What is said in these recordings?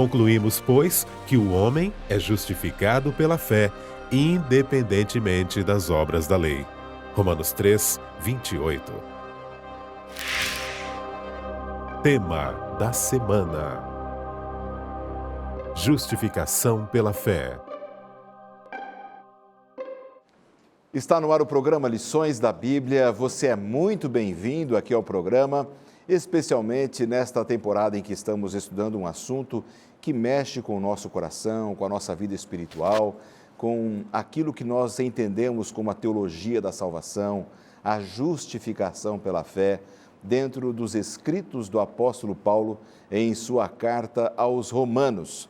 Concluímos, pois, que o homem é justificado pela fé, independentemente das obras da lei. Romanos 3, 28. Tema da semana: justificação pela fé. Está no ar o programa Lições da Bíblia. Você é muito bem-vindo aqui ao programa, especialmente nesta temporada em que estamos estudando um assunto que mexe com o nosso coração, com a nossa vida espiritual, com aquilo que nós entendemos como a teologia da salvação, a justificação pela fé, dentro dos escritos do apóstolo Paulo em sua carta aos Romanos.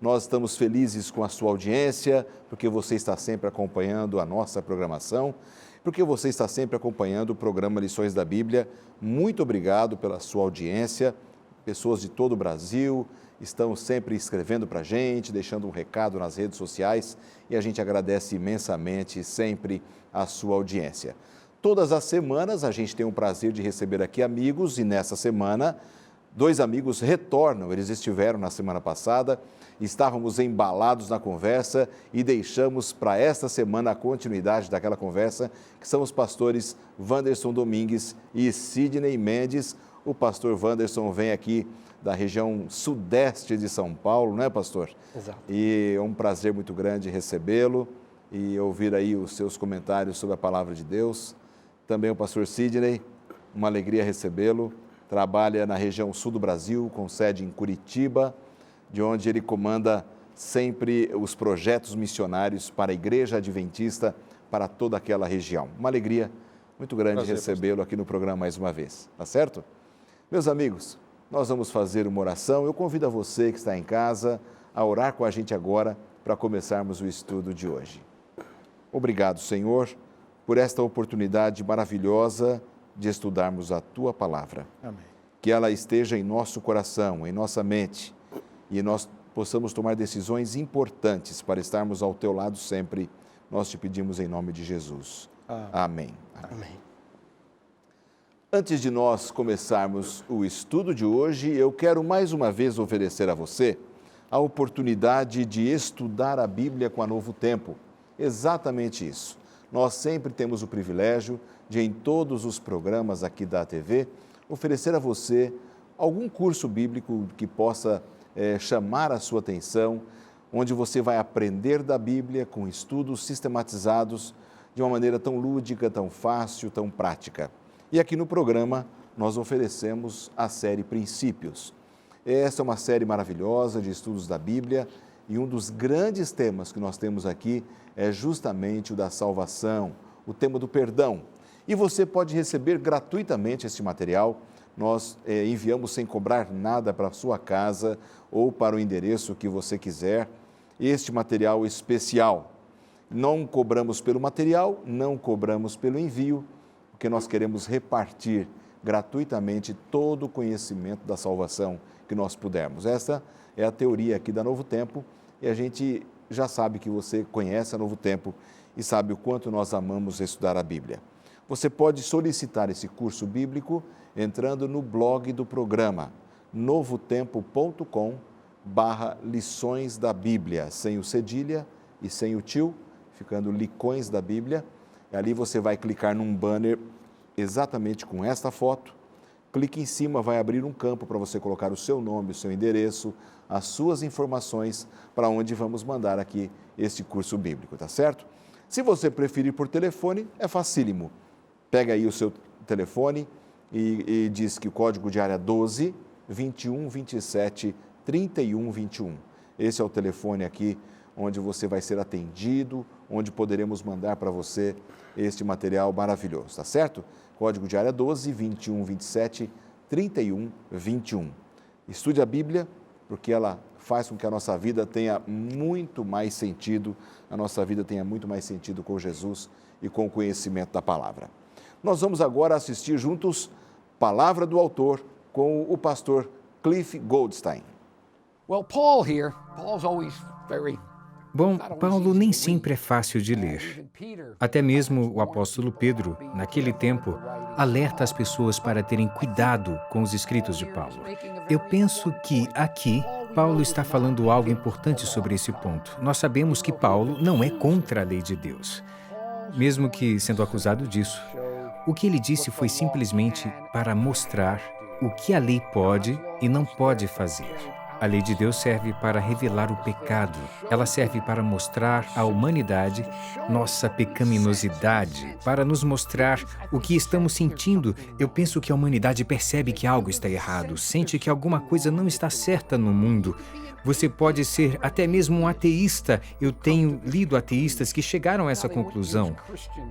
Nós estamos felizes com a sua audiência, porque você está sempre acompanhando a nossa programação, porque você está sempre acompanhando o programa Lições da Bíblia. Muito obrigado pela sua audiência. Pessoas de todo o Brasil estão sempre escrevendo para a gente, deixando um recado nas redes sociais e a gente agradece imensamente sempre a sua audiência. Todas as semanas a gente tem o prazer de receber aqui amigos e nessa semana 2 amigos retornam. Eles estiveram na semana passada, estávamos embalados na conversa e deixamos para esta semana a continuidade daquela conversa, que são os pastores Wanderson Domingues e Sidney Mendes. O pastor Wanderson vem aqui da região sudeste de São Paulo, não é, pastor? Exato. E é um prazer muito grande recebê-lo e ouvir aí os seus comentários sobre a palavra de Deus. Também o pastor Sidney, uma alegria recebê-lo. Trabalha na região sul do Brasil, com sede em Curitiba, de onde ele comanda sempre os projetos missionários para a Igreja Adventista, para toda aquela região. Uma alegria muito grande recebê-lo aqui no programa mais uma vez, tá certo? Meus amigos, nós vamos fazer uma oração. Eu convido a você que está em casa a orar com a gente agora para começarmos o estudo de hoje. Obrigado, Senhor, por esta oportunidade maravilhosa de estudarmos a Tua Palavra. Amém. Que ela esteja em nosso coração, em nossa mente, e nós possamos tomar decisões importantes para estarmos ao Teu lado sempre. Nós te pedimos em nome de Jesus. Amém. Amém. Antes de nós começarmos o estudo de hoje, eu quero mais uma vez oferecer a você a oportunidade de estudar a Bíblia com a Novo Tempo. Exatamente isso. Nós sempre temos o privilégio de, em todos os programas aqui da TV, oferecer a você algum curso bíblico que possa chamar a sua atenção, onde você vai aprender da Bíblia com estudos sistematizados de uma maneira tão lúdica, tão fácil, tão prática. E aqui no programa nós oferecemos a série Princípios. Essa é uma série maravilhosa de estudos da Bíblia e um dos grandes temas que nós temos aqui é justamente o da salvação, o tema do perdão. E você pode receber gratuitamente este material. Nós enviamos sem cobrar nada para a sua casa ou para o endereço que você quiser, este material especial. Não cobramos pelo material, não cobramos pelo envio, porque nós queremos repartir gratuitamente todo o conhecimento da salvação que nós pudermos. Essa é a teoria aqui da Novo Tempo e a gente já sabe que você conhece a Novo Tempo e sabe o quanto nós amamos estudar a Bíblia. Você pode solicitar esse curso bíblico entrando no blog do programa, novotempo.com/lições da Bíblia, sem o cedilha e sem o tio, ficando Licões da Bíblia. Ali você vai clicar num banner exatamente com esta foto. Clique em cima, vai abrir um campo para você colocar o seu nome, o seu endereço, as suas informações para onde vamos mandar aqui este curso bíblico, tá certo? Se você preferir por telefone, é facílimo. Pega aí o seu telefone e diz que o código de área é 12 21 27 31 21. Esse é o telefone aqui onde você vai ser atendido, onde poderemos mandar para você este material maravilhoso, tá certo? Código de área 12 21 27 31 21. Estude a Bíblia, porque ela faz com que a nossa vida tenha muito mais sentido, a nossa vida tenha muito mais sentido com Jesus e com o conhecimento da palavra. Nós vamos agora assistir juntos Palavra do Autor com o pastor Cliff Goldstein. Bom, Paulo nem sempre é fácil de ler. Até mesmo o apóstolo Pedro, naquele tempo, alerta as pessoas para terem cuidado com os escritos de Paulo. Eu penso que aqui Paulo está falando algo importante sobre esse ponto. Nós sabemos que Paulo não é contra a lei de Deus, mesmo que sendo acusado disso. O que ele disse foi simplesmente para mostrar o que a lei pode e não pode fazer. A lei de Deus serve para revelar o pecado. Ela serve para mostrar à humanidade nossa pecaminosidade, para nos mostrar o que estamos sentindo. Eu penso que a humanidade percebe que algo está errado, sente que alguma coisa não está certa no mundo. Você pode ser até mesmo um ateísta. Eu tenho lido ateístas que chegaram a essa conclusão.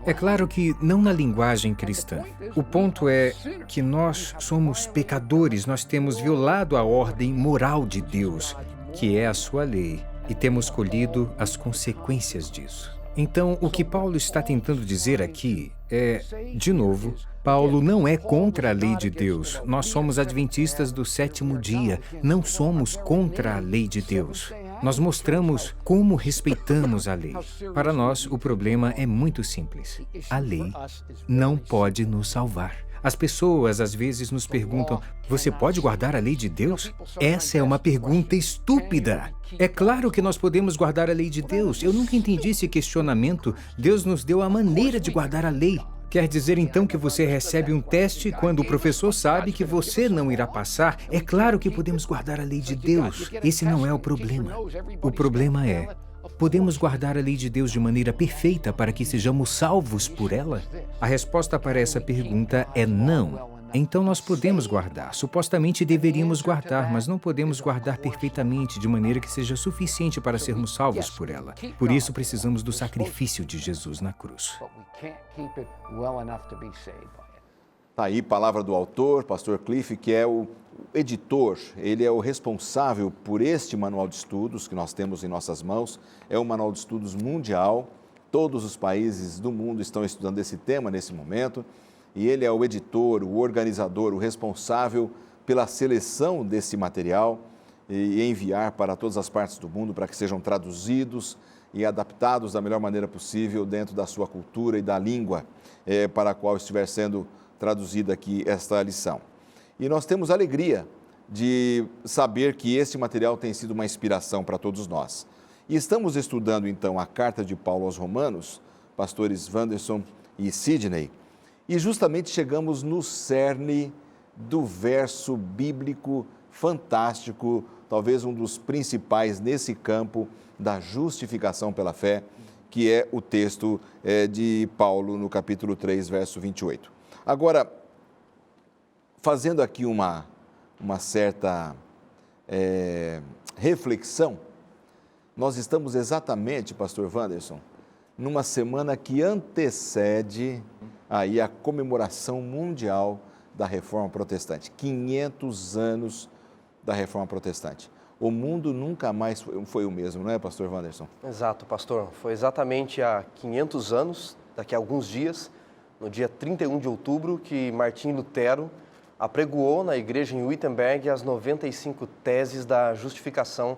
É claro que não na linguagem cristã. O ponto é que nós somos pecadores, nós temos violado a ordem moral de Deus, que é a sua lei, e temos colhido as consequências disso. Então, o que Paulo está tentando dizer aqui é, de novo, Paulo não é contra a lei de Deus. Nós somos adventistas do sétimo dia, não somos contra a lei de Deus. Nós mostramos como respeitamos a lei. Para nós, o problema é muito simples. A lei não pode nos salvar. As pessoas às vezes nos perguntam: você pode guardar a lei de Deus? Essa é uma pergunta estúpida. É claro que nós podemos guardar a lei de Deus. Eu nunca entendi esse questionamento. Deus nos deu a maneira de guardar a lei. Quer dizer então que você recebe um teste quando o professor sabe que você não irá passar? É claro que podemos guardar a lei de Deus. Esse não é o problema. O problema é: podemos guardar a lei de Deus de maneira perfeita para que sejamos salvos por ela? A resposta para essa pergunta é não. Então nós podemos guardar. Supostamente deveríamos guardar, mas não podemos guardar perfeitamente de maneira que seja suficiente para sermos salvos por ela. Por isso precisamos do sacrifício de Jesus na cruz. Tá aí, palavra do autor, pastor Cliff, que é o editor, ele é o responsável por este manual de estudos que nós temos em nossas mãos. É um manual de estudos mundial, todos os países do mundo estão estudando esse tema nesse momento, e ele é o editor, o organizador, o responsável pela seleção desse material e enviar para todas as partes do mundo para que sejam traduzidos e adaptados da melhor maneira possível dentro da sua cultura e da língua para a qual estiver sendo traduzida aqui esta lição. E nós temos a alegria de saber que este material tem sido uma inspiração para todos nós. E estamos estudando então a carta de Paulo aos Romanos, pastores Wanderson e Sidney, e justamente chegamos no cerne do verso bíblico fantástico, talvez um dos principais nesse campo da justificação pela fé, que é o texto de Paulo no capítulo 3, verso 28. Agora, fazendo aqui uma certa reflexão, nós estamos exatamente, pastor Wanderson, numa semana que antecede aí a comemoração mundial da Reforma Protestante, 500 anos da Reforma Protestante. O mundo nunca mais foi o mesmo, não é, pastor Wanderson? Exato, pastor. Foi exatamente há 500 anos, daqui a alguns dias, no dia 31 de outubro, que Martim Lutero apregoou na igreja em Wittenberg as 95 teses da justificação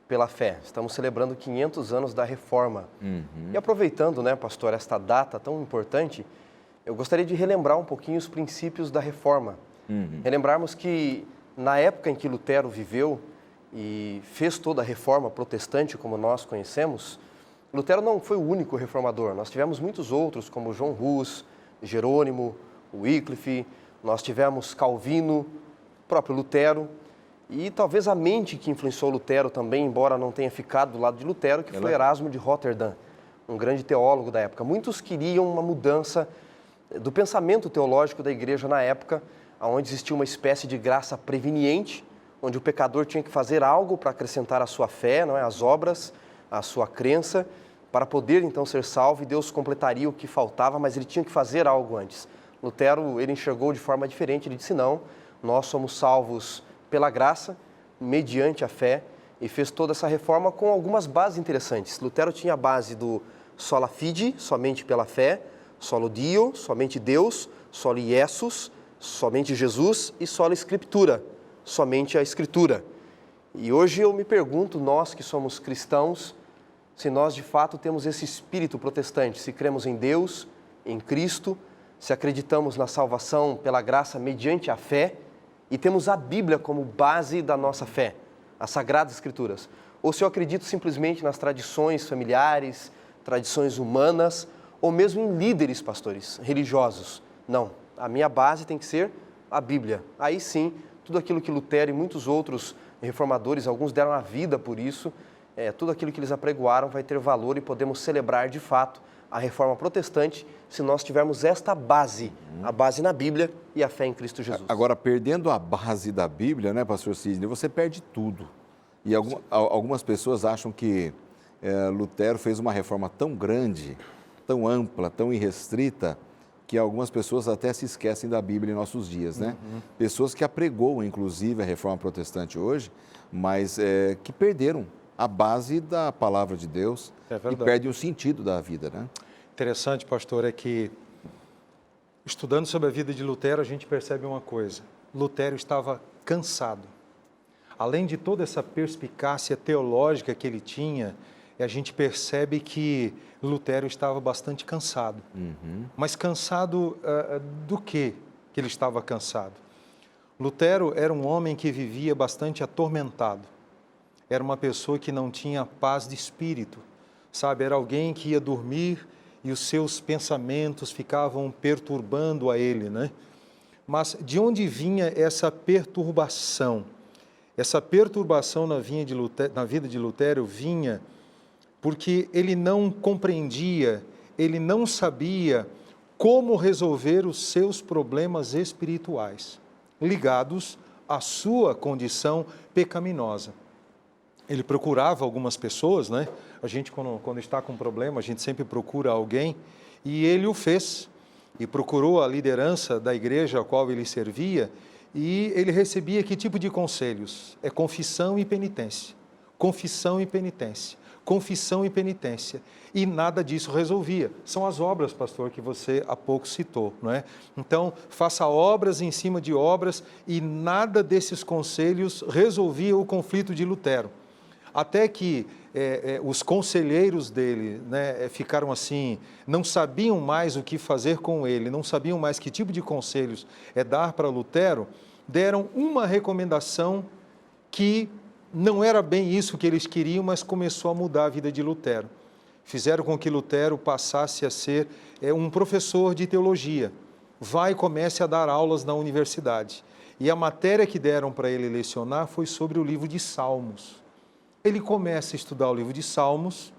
pela fé. Estamos celebrando 500 anos da Reforma. E aproveitando, né, pastor, esta data tão importante, eu gostaria de relembrar um pouquinho os princípios da Reforma. Relembrarmos que na época em que Lutero viveu e fez toda a Reforma protestante como nós conhecemos, Lutero não foi o único reformador. Nós tivemos muitos outros, como João Hus, Jerônimo, Wycliffe, nós tivemos Calvino, próprio Lutero, e talvez a mente que influenciou Lutero também, embora não tenha ficado do lado de Lutero, que foi Erasmo de Roterdã, um grande teólogo da época. Muitos queriam uma mudança do pensamento teológico da igreja na época, onde existia uma espécie de graça preveniente, onde o pecador tinha que fazer algo para acrescentar a sua fé, não é, as obras, a sua crença, para poder então ser salvo, e Deus completaria o que faltava, mas ele tinha que fazer algo antes. Lutero, ele enxergou de forma diferente, ele disse: não, nós somos salvos pela graça, mediante a fé, e fez toda essa reforma com algumas bases interessantes. Lutero tinha a base do sola fide, somente pela fé, solo Dio, somente Deus, solo Iesus, somente Jesus, e sola Escritura, somente a Escritura. E hoje eu me pergunto, nós que somos cristãos, se nós de fato temos esse espírito protestante, se cremos em Deus, em Cristo, se acreditamos na salvação pela graça mediante a fé e temos a Bíblia como base da nossa fé. as Sagradas Escrituras, ou se eu acredito simplesmente nas tradições familiares, tradições humanas, ou mesmo em líderes, pastores, religiosos. Não, a minha base tem que ser a Bíblia. Aí sim, tudo aquilo que Lutero e muitos outros reformadores, alguns deram a vida por isso, tudo aquilo que eles apregoaram vai ter valor e podemos celebrar de fato a reforma protestante se nós tivermos esta base, a base na Bíblia e a fé em Cristo Jesus. Agora, perdendo a base da Bíblia, né, pastor Sidney, você perde tudo. E algumas pessoas acham que Lutero fez uma reforma tão grande, tão ampla, tão irrestrita, que algumas pessoas até se esquecem da Bíblia em nossos dias, né? Pessoas que apregoam, inclusive, a reforma protestante hoje, mas que perderam a base da palavra de Deus e perdem o sentido da vida, né? Interessante, pastor, é que estudando sobre a vida de Lutero, a gente percebe uma coisa. Lutero estava cansado. Além de toda essa perspicácia teológica que ele tinha, a gente percebe que Lutero estava bastante cansado. Mas cansado do quê que ele estava cansado? Lutero era um homem que vivia bastante atormentado. Era uma pessoa que não tinha paz de espírito, sabe? Era alguém que ia dormir e os seus pensamentos ficavam perturbando a ele, né? Mas de onde vinha essa perturbação? Essa perturbação na vida de Lutero vinha porque ele não compreendia, ele não sabia como resolver os seus problemas espirituais, ligados à sua condição pecaminosa. Ele procurava algumas pessoas, né? A gente, quando está com um problema, a gente sempre procura alguém, e ele o fez, e procurou a liderança da igreja a qual ele servia, e ele recebia que tipo de conselhos? É confissão e penitência, confissão e penitência, confissão e penitência, e nada disso resolvia. São as obras, pastor, que você há pouco citou, não é? Então, faça obras em cima de obras, e nada desses conselhos resolvia o conflito de Lutero. Até que os conselheiros dele, né, ficaram assim, não sabiam mais o que fazer com ele, não sabiam mais que tipo de conselhos dar para Lutero, deram uma recomendação que não era bem isso que eles queriam, mas começou a mudar a vida de Lutero. Fizeram com que Lutero passasse a ser um professor de teologia. Vai e comece a dar aulas na universidade. E a matéria que deram para ele lecionar foi sobre o livro de Salmos. Ele começa a estudar o livro de Salmos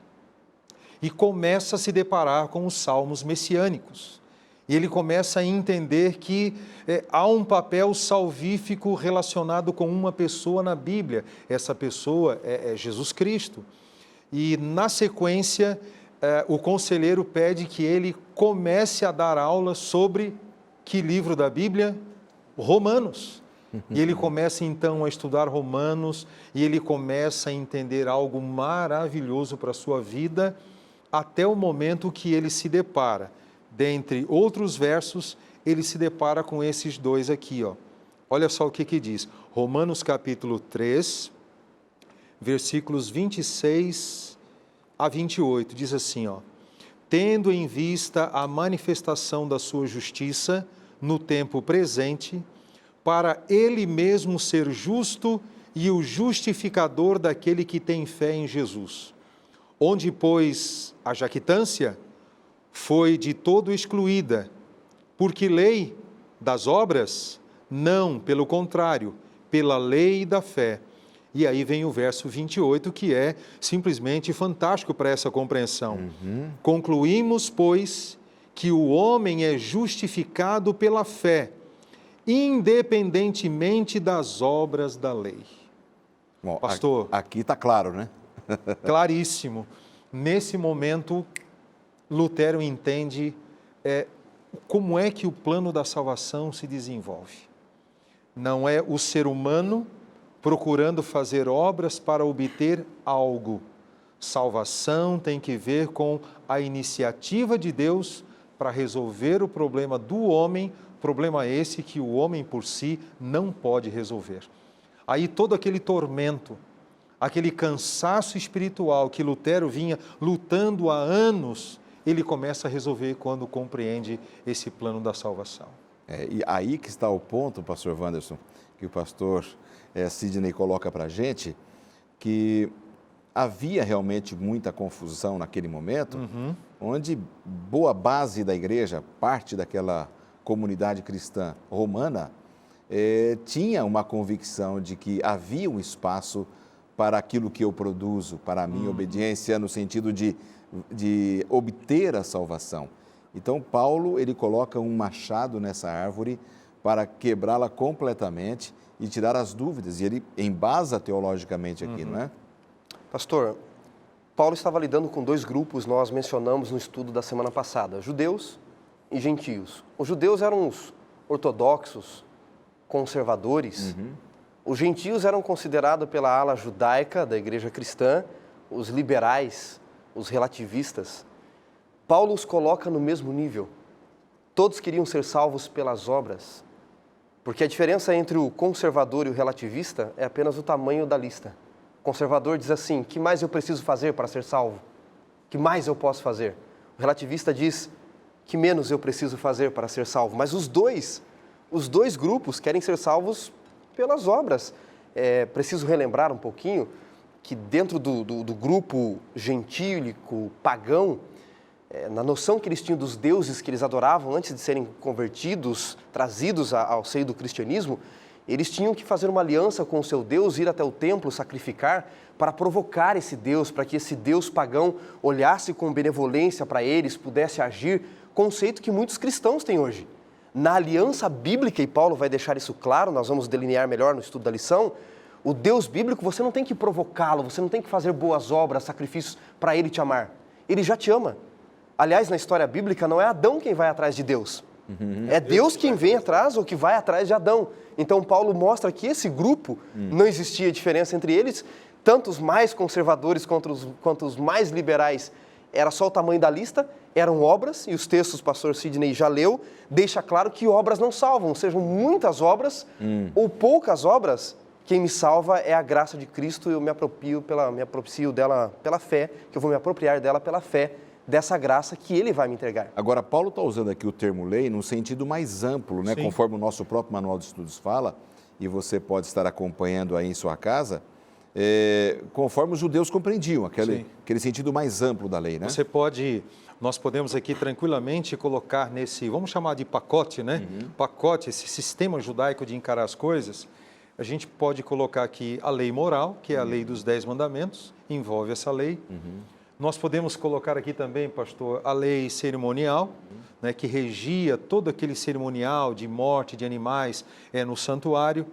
e começa a se deparar com os salmos messiânicos. E ele começa a entender que há um papel salvífico relacionado com uma pessoa na Bíblia. Essa pessoa é Jesus Cristo. E, na sequência, o conselheiro pede que ele comece a dar aula sobre que livro da Bíblia? Romanos. E ele começa então a estudar Romanos e ele começa a entender algo maravilhoso para a sua vida, até o momento que ele se depara. Dentre outros versos, ele se depara com esses dois aqui, ó. Olha só o que diz. Romanos capítulo 3, versículos 26 a 28, diz assim, ó: tendo em vista a manifestação da sua justiça no tempo presente, para ele mesmo ser justo e o justificador daquele que tem fé em Jesus. Onde, pois, a jactância foi de todo excluída, porque lei das obras? Não, pelo contrário, pela lei da fé. E aí vem o verso 28, que é simplesmente fantástico para essa compreensão. Concluímos, pois, que o homem é justificado pela fé, independentemente das obras da lei. Bom, pastor, aqui está claro, né? Claríssimo. Nesse momento, Lutero entende como é que o plano da salvação se desenvolve. Não é o ser humano procurando fazer obras para obter algo. Salvação tem que ver com a iniciativa de Deus para resolver o problema do homem, problema esse que o homem por si não pode resolver. Aí todo aquele tormento, aquele cansaço espiritual que Lutero vinha lutando há anos, ele começa a resolver quando compreende esse plano da salvação. E aí que está o ponto, pastor Wanderson, que o pastor Sidney coloca para a gente, que havia realmente muita confusão naquele momento, onde boa base da igreja, parte daquela comunidade cristã romana, tinha uma convicção de que havia um espaço para aquilo que eu produzo, para a minha obediência, no sentido de obter a salvação. Então, Paulo, ele coloca um machado nessa árvore para quebrá-la completamente e tirar as dúvidas. E ele embasa teologicamente aqui, não é? Pastor, Paulo estava lidando com dois grupos, nós mencionamos no estudo da semana passada, judeus e gentios. Os judeus eram os ortodoxos, conservadores. Os gentios eram considerados pela ala judaica da igreja cristã, os liberais, os relativistas. Paulo os coloca no mesmo nível. Todos queriam ser salvos pelas obras, porque a diferença entre o conservador e o relativista é apenas o tamanho da lista. O conservador diz assim: que mais eu preciso fazer para ser salvo? Que mais eu posso fazer? O relativista diz: que menos eu preciso fazer para ser salvo? Mas os dois grupos querem ser salvos pelas obras. Preciso relembrar um pouquinho que dentro do grupo gentílico, pagão, na noção que eles tinham dos deuses que eles adoravam antes de serem convertidos, trazidos ao seio do cristianismo, eles tinham que fazer uma aliança com o seu Deus, ir até o templo, sacrificar, para provocar esse Deus, para que esse Deus pagão olhasse com benevolência para eles, pudesse agir, conceito que muitos cristãos têm hoje. Na aliança bíblica, e Paulo vai deixar isso claro, nós vamos delinear melhor no estudo da lição, o Deus bíblico, você não tem que provocá-lo, você não tem que fazer boas obras, sacrifícios para ele te amar. Ele já te ama. Aliás, na história bíblica, não é Adão quem vai atrás de Deus. É Deus quem vem atrás ou que vai atrás de Adão. Então, Paulo mostra que esse grupo, não existia diferença entre eles, tanto os mais conservadores quanto os mais liberais, era só o tamanho da lista, eram obras, e os textos o pastor Sidney já leu, deixa claro que obras não salvam, sejam muitas obras ou poucas obras, quem me salva é a graça de Cristo e eu me apropriio dela pela fé, que eu vou me apropriar dela pela fé, dessa graça que ele vai me entregar. Agora, Paulo está usando aqui o termo lei num sentido mais amplo, né? Conforme o nosso próprio manual de estudos fala, e você pode estar acompanhando aí em sua casa, conforme os judeus compreendiam, aquele sentido mais amplo da lei, né? Nós podemos aqui tranquilamente colocar nesse, vamos chamar de pacote, né? Pacote, esse sistema judaico de encarar as coisas, a gente pode colocar aqui a lei moral, que é a lei dos 10 mandamentos, envolve essa lei. Nós podemos colocar aqui também, pastor, a lei cerimonial, né, que regia todo aquele cerimonial de morte de animais no santuário.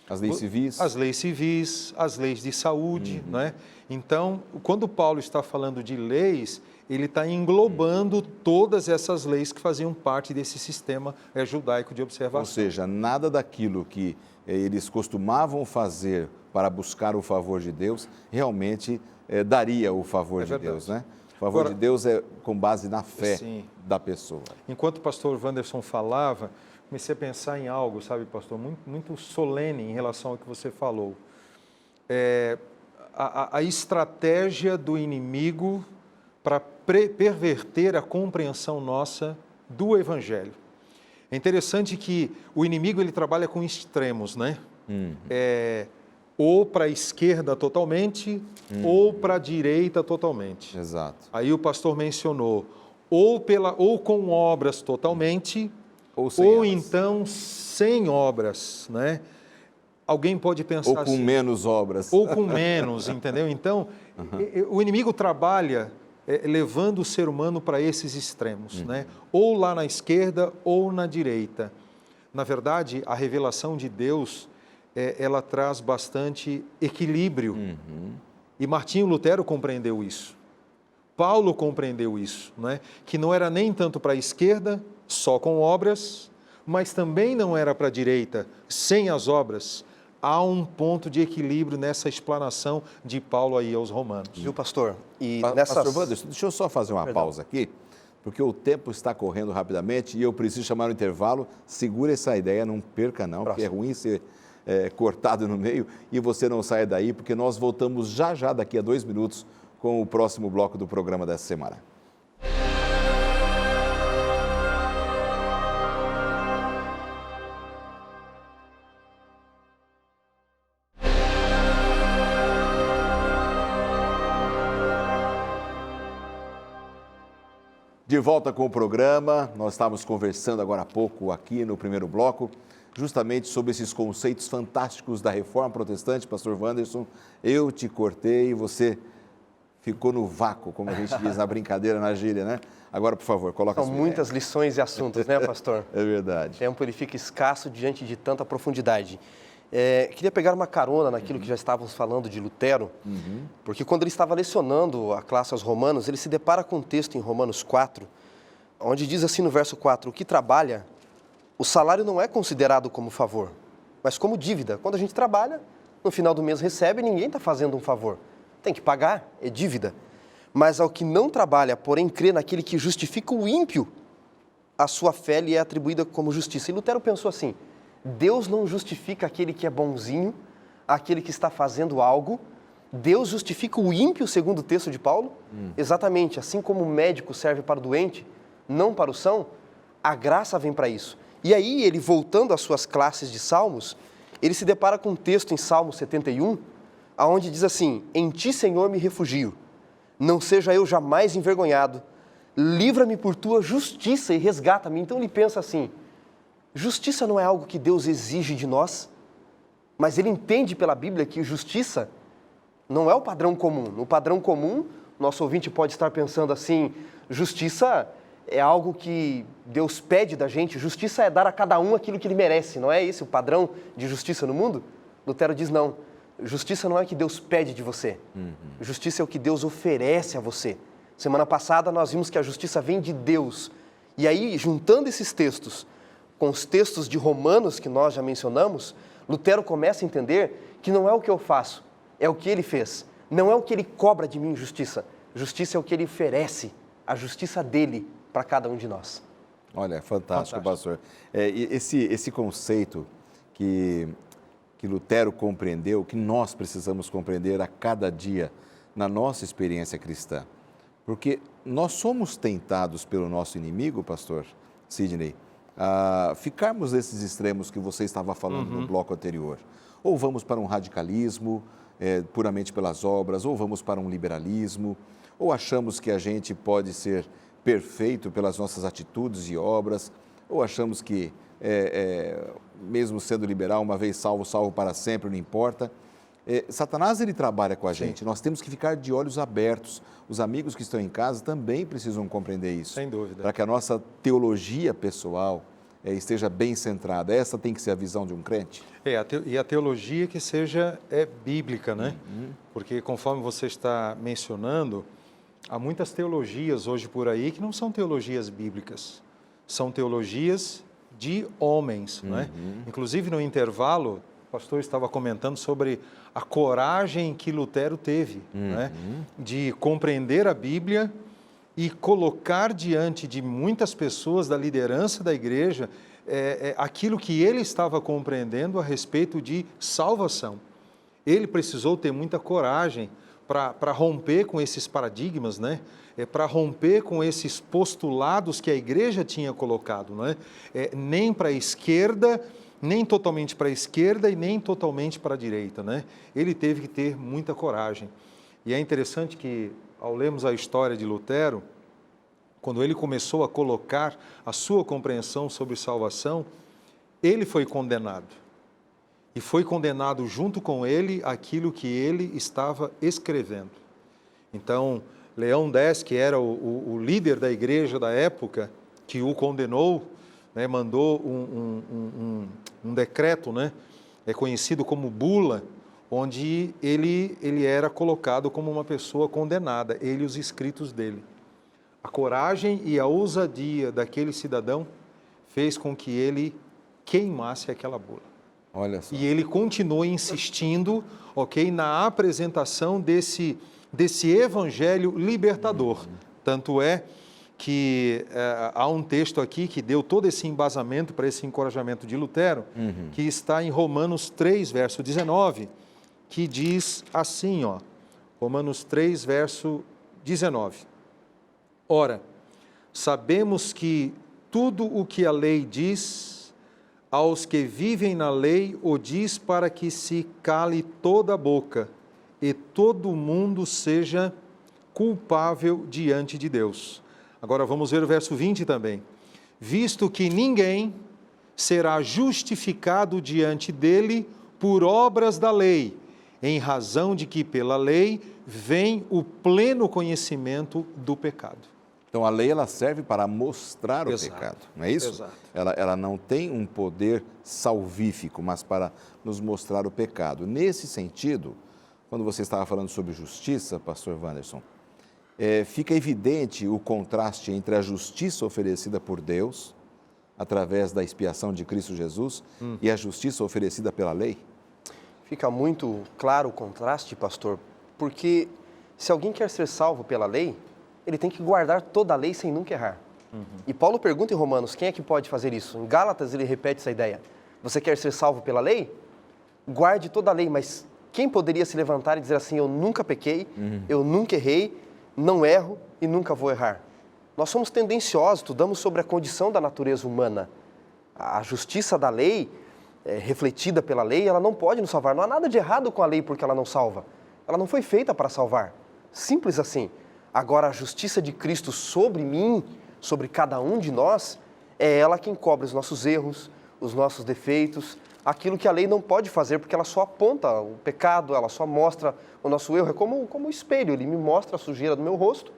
As leis civis. As leis civis, as leis de saúde, né? Então, quando Paulo está falando de leis, ele está englobando todas essas leis que faziam parte desse sistema judaico de observação. Ou seja, nada daquilo que eles costumavam fazer para buscar o favor de Deus, realmente daria o favor de Deus, né? O favor de Deus é com base na fé da pessoa. Enquanto o pastor Wanderson falava, comecei a pensar em algo, sabe, pastor, muito solene em relação ao que você falou. A estratégia do inimigo para perverter a compreensão nossa do Evangelho. É interessante que o inimigo ele trabalha com extremos, né? Ou para a esquerda totalmente, ou para a direita totalmente. Exato. Aí o pastor mencionou, ou com obras totalmente, ou então sem obras, né? Alguém pode pensar ou com assim, menos obras. Ou com menos, entendeu? Então, o inimigo trabalha levando o ser humano para esses extremos, né? Ou lá na esquerda ou na direita. Na verdade, a revelação de Deus, ela traz bastante equilíbrio. E Martinho Lutero compreendeu isso. Paulo compreendeu isso, né? Que não era nem tanto para a esquerda, só com obras, mas também não era para a direita, sem as obras. Há um ponto de equilíbrio nessa explanação de Paulo aí aos Romanos. Viu, pastor? E Pastor Wanderson, deixa eu só fazer uma pausa aqui, porque o tempo está correndo rapidamente e eu preciso chamar o intervalo. Segura essa ideia, não perca não, porque é ruim ser cortado no meio e você não saia daí, porque nós voltamos já daqui a 2 minutos com o próximo bloco do programa dessa semana. De volta com o programa, nós estávamos conversando agora há pouco aqui no primeiro bloco, justamente sobre esses conceitos fantásticos da Reforma Protestante. Pastor Wanderson, eu te cortei e você ficou no vácuo, como a gente diz na brincadeira, na gíria, né? Agora, por favor, coloca São muitas lições e assuntos, né, pastor? É verdade. O tempo ele fica escasso diante de tanta profundidade. Queria pegar uma carona naquilo que já estávamos falando de Lutero, porque quando ele estava lecionando a classe aos romanos, ele se depara com um texto em Romanos 4, onde diz assim no verso 4, o que trabalha, o salário não é considerado como favor, mas como dívida. Quando a gente trabalha, no final do mês recebe, ninguém está fazendo um favor. Tem que pagar, é dívida. Mas ao que não trabalha, porém crê naquele que justifica o ímpio, a sua fé lhe é atribuída como justiça. E Lutero pensou assim, Deus não justifica aquele que é bonzinho, aquele que está fazendo algo. Deus justifica o ímpio, segundo o texto de Paulo. Exatamente, assim como o médico serve para o doente, não para o são, a graça vem para isso. E aí, ele voltando às suas classes de salmos, ele se depara com um texto em Salmo 71, onde diz assim, em ti, Senhor, me refugio, não seja eu jamais envergonhado, livra-me por tua justiça e resgata-me. Então ele pensa assim, justiça não é algo que Deus exige de nós, mas ele entende pela Bíblia que justiça não é o padrão comum. No padrão comum, nosso ouvinte pode estar pensando assim, justiça é algo que Deus pede da gente, justiça é dar a cada um aquilo que ele merece, não é esse o padrão de justiça no mundo? Lutero diz não, justiça não é o que Deus pede de você, justiça é o que Deus oferece a você. Semana passada nós vimos que a justiça vem de Deus, e aí juntando esses textos com os textos de Romanos que nós já mencionamos, Lutero começa a entender que não é o que eu faço, é o que ele fez. Não é o que ele cobra de mim justiça. Justiça é o que ele oferece, a justiça dele para cada um de nós. Olha, fantástico, pastor. Esse conceito que Lutero compreendeu, que nós precisamos compreender a cada dia na nossa experiência cristã. Porque nós somos tentados pelo nosso inimigo, pastor Sidney, a ficarmos nesses extremos que você estava falando no bloco anterior. Ou vamos para um radicalismo, puramente pelas obras, ou vamos para um liberalismo, ou achamos que a gente pode ser perfeito pelas nossas atitudes e obras, ou achamos que, mesmo sendo liberal, uma vez salvo, salvo para sempre, não importa. Satanás, ele trabalha com a gente, nós temos que ficar de olhos abertos. Os amigos que estão em casa também precisam compreender isso. Sem dúvida. Para que a nossa teologia pessoal esteja bem centrada. Essa tem que ser a visão de um crente. E a teologia que seja bíblica, né? Porque conforme você está mencionando, há muitas teologias hoje por aí que não são teologias bíblicas. São teologias de homens, né? Inclusive no intervalo, o pastor estava comentando sobre a coragem que Lutero teve, né, de compreender a Bíblia e colocar diante de muitas pessoas da liderança da igreja aquilo que ele estava compreendendo a respeito de salvação. Ele precisou ter muita coragem para romper com esses paradigmas, né? Para romper com esses postulados que a igreja tinha colocado, né? Nem para a esquerda, nem totalmente para a esquerda e nem totalmente para a direita, né? Ele teve que ter muita coragem. E é interessante que, ao lermos a história de Lutero, quando ele começou a colocar a sua compreensão sobre salvação, ele foi condenado. E foi condenado junto com ele aquilo que ele estava escrevendo. Então, Leão X, que era o líder da igreja da época, que o condenou, né, mandou um decreto, né, conhecido como bula, onde ele era colocado como uma pessoa condenada, ele e os escritos dele. A coragem e a ousadia daquele cidadão fez com que ele queimasse aquela bula. Olha só. E ele continua insistindo, na apresentação desse evangelho libertador. Tanto é que há um texto aqui que deu todo esse embasamento para esse encorajamento de Lutero, que está em Romanos 3, verso 19, que diz assim, Romanos 3, verso 19. Ora, sabemos que tudo o que a lei diz, aos que vivem na lei, o diz para que se cale toda a boca e todo mundo seja culpável diante de Deus. Agora vamos ver o verso 20 também. Visto que ninguém será justificado diante dele por obras da lei, em razão de que pela lei vem o pleno conhecimento do pecado. Então, a lei ela serve para mostrar o Exato. pecado, não é isso? Exato. Ela não tem um poder salvífico, mas para nos mostrar o pecado. Nesse sentido, quando você estava falando sobre justiça, pastor Wanderson, fica evidente o contraste entre a justiça oferecida por Deus, através da expiação de Cristo Jesus, e a justiça oferecida pela lei? Fica muito claro o contraste, pastor, porque se alguém quer ser salvo pela lei, ele tem que guardar toda a lei sem nunca errar. E Paulo pergunta em Romanos, quem é que pode fazer isso? Em Gálatas ele repete essa ideia. Você quer ser salvo pela lei? Guarde toda a lei, mas quem poderia se levantar e dizer assim, eu nunca pequei, eu nunca errei, não erro e nunca vou errar? Nós somos tendenciosos, estudamos sobre a condição da natureza humana. A justiça da lei, refletida pela lei, ela não pode nos salvar. Não há nada de errado com a lei porque ela não salva. Ela não foi feita para salvar. Simples assim. Agora, a justiça de Cristo sobre mim, sobre cada um de nós, é ela quem cobre os nossos erros, os nossos defeitos, aquilo que a lei não pode fazer, porque ela só aponta o pecado, ela só mostra o nosso erro. É como um espelho, ele me mostra a sujeira do meu rosto,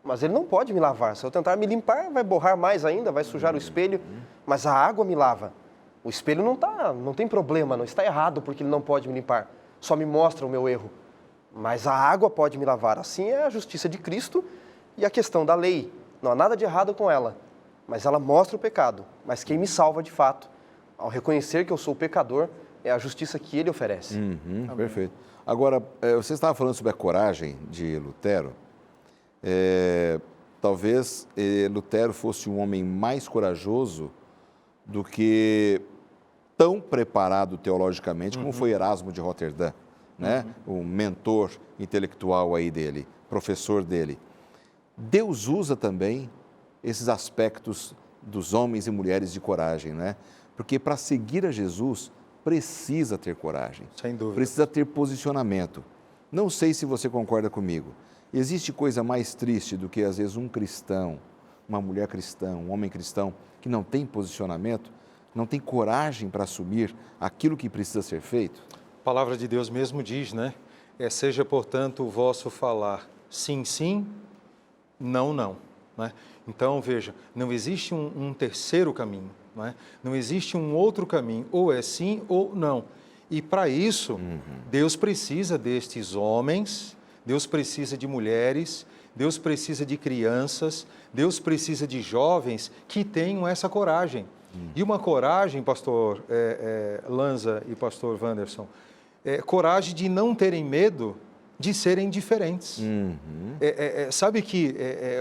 mas ele não pode me lavar. Se eu tentar me limpar, vai borrar mais ainda, vai sujar o espelho, mas a água me lava. O espelho não tem problema, não está errado porque ele não pode me limpar, só me mostra o meu erro. Mas a água pode me lavar. Assim é a justiça de Cristo e a questão da lei. Não há nada de errado com ela, mas ela mostra o pecado. Mas quem me salva de fato, ao reconhecer que eu sou pecador, é a justiça que ele oferece. Perfeito. Agora, você estava falando sobre a coragem de Lutero. Talvez Lutero fosse um homem mais corajoso do que tão preparado teologicamente como foi Erasmo de Roterdã, né? O mentor intelectual aí dele, professor dele. Deus usa também esses aspectos dos homens e mulheres de coragem, né? Porque para seguir a Jesus precisa ter coragem, Sem dúvida. precisa ter posicionamento. Não sei se você concorda comigo. Existe coisa mais triste do que às vezes um cristão, uma mulher cristã, um homem cristão que não tem posicionamento, não tem coragem para assumir aquilo que precisa ser feito? A palavra de Deus mesmo diz, né? Seja, portanto, o vosso falar sim, sim, não, não. Né? Então, veja, não existe um terceiro caminho, né? Não existe um outro caminho, ou é sim ou não. E para isso, Deus precisa destes homens, Deus precisa de mulheres, Deus precisa de crianças, Deus precisa de jovens que tenham essa coragem. E uma coragem, pastor Lanza e pastor Wanderson, coragem de não terem medo de serem diferentes. Sabe que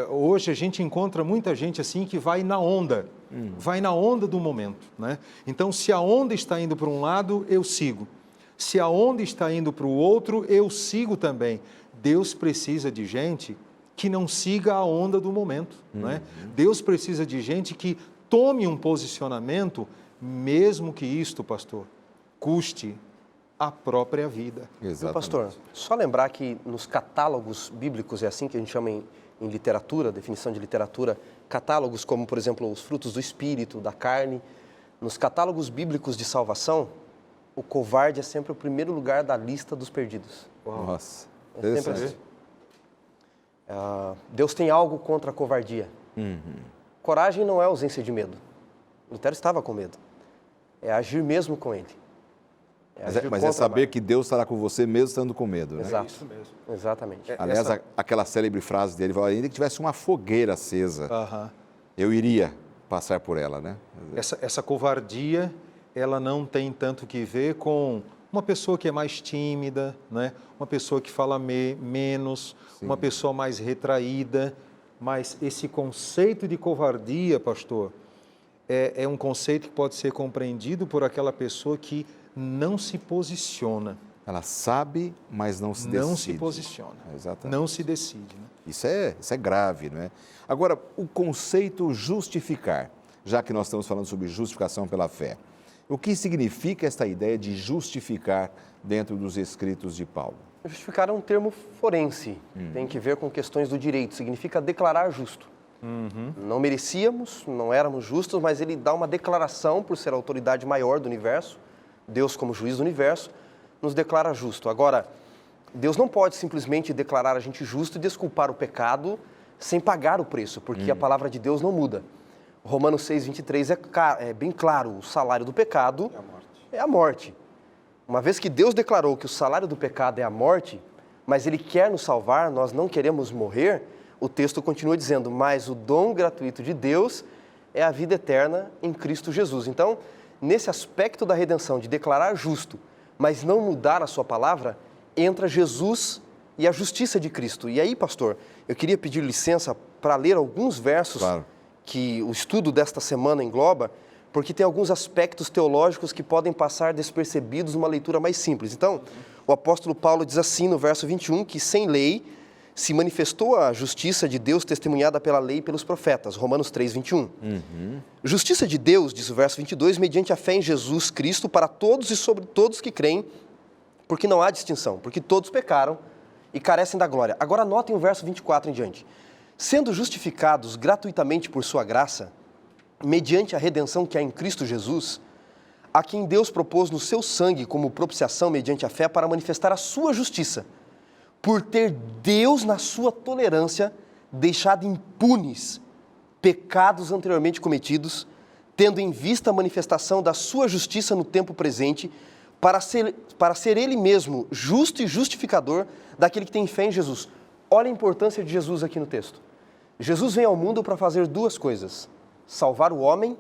hoje a gente encontra muita gente assim que vai na onda, vai na onda do momento, né? Então, se a onda está indo para um lado, eu sigo. Se a onda está indo para o outro, eu sigo também. Deus precisa de gente que não siga a onda do momento, né? Deus precisa de gente que tome um posicionamento, mesmo que isto, pastor, custe a própria vida. Exatamente. Pastor, só lembrar que nos catálogos bíblicos, é assim que a gente chama em literatura, definição de literatura, catálogos como, por exemplo, os frutos do espírito, da carne, nos catálogos bíblicos de salvação, o covarde é sempre o primeiro lugar da lista dos perdidos. Nossa, É sempre assim. Deus tem algo contra a covardia. Coragem não é ausência de medo. Lutero estava com medo. É agir mesmo com ele. Mas é saber que Deus estará com você mesmo estando com medo, né? Exato. É isso mesmo. Exatamente. Aliás, aquela célebre frase dele, ainda que tivesse uma fogueira acesa, eu iria passar por ela, né? Essa covardia, ela não tem tanto que ver com uma pessoa que é mais tímida, né? Uma pessoa que fala menos, uma pessoa mais retraída, mas esse conceito de covardia, pastor, é um conceito que pode ser compreendido por aquela pessoa que não se posiciona. Ela sabe, mas não se decide. Não se posiciona. Exatamente. Não se decide. Né? Isso é grave, não é? Agora, o conceito justificar, já que nós estamos falando sobre justificação pela fé, o que significa esta ideia de justificar dentro dos escritos de Paulo? Justificar é um termo forense, tem que ver com questões do direito, significa declarar justo. Não merecíamos, não éramos justos, mas ele dá uma declaração por ser a autoridade maior do universo, Deus como juiz do universo, nos declara justo. Agora, Deus não pode simplesmente declarar a gente justo e desculpar o pecado sem pagar o preço, porque a palavra de Deus não muda. Romanos 6:23 é bem claro, o salário do pecado é a morte. Uma vez que Deus declarou que o salário do pecado é a morte, mas Ele quer nos salvar, nós não queremos morrer, o texto continua dizendo, mas o dom gratuito de Deus é a vida eterna em Cristo Jesus. Então, nesse aspecto da redenção, de declarar justo, mas não mudar a sua palavra, entra Jesus e a justiça de Cristo. E aí, pastor, eu queria pedir licença para ler alguns versos que o estudo desta semana engloba, porque tem alguns aspectos teológicos que podem passar despercebidos numa leitura mais simples. Então, o apóstolo Paulo diz assim no verso 21, que sem lei se manifestou a justiça de Deus testemunhada pela lei e pelos profetas, Romanos 3:21. Justiça de Deus, diz o verso 22, mediante a fé em Jesus Cristo para todos e sobre todos que creem, porque não há distinção, porque todos pecaram e carecem da glória. Agora notem o verso 24 em diante. Sendo justificados gratuitamente por sua graça, mediante a redenção que há em Cristo Jesus, a quem Deus propôs no seu sangue como propiciação mediante a fé para manifestar a sua justiça, por ter Deus, na sua tolerância, deixado impunes pecados anteriormente cometidos, tendo em vista a manifestação da sua justiça no tempo presente, para ser Ele mesmo justo e justificador daquele que tem fé em Jesus. Olha a importância de Jesus aqui no texto. Jesus vem ao mundo para fazer duas coisas: salvar o homem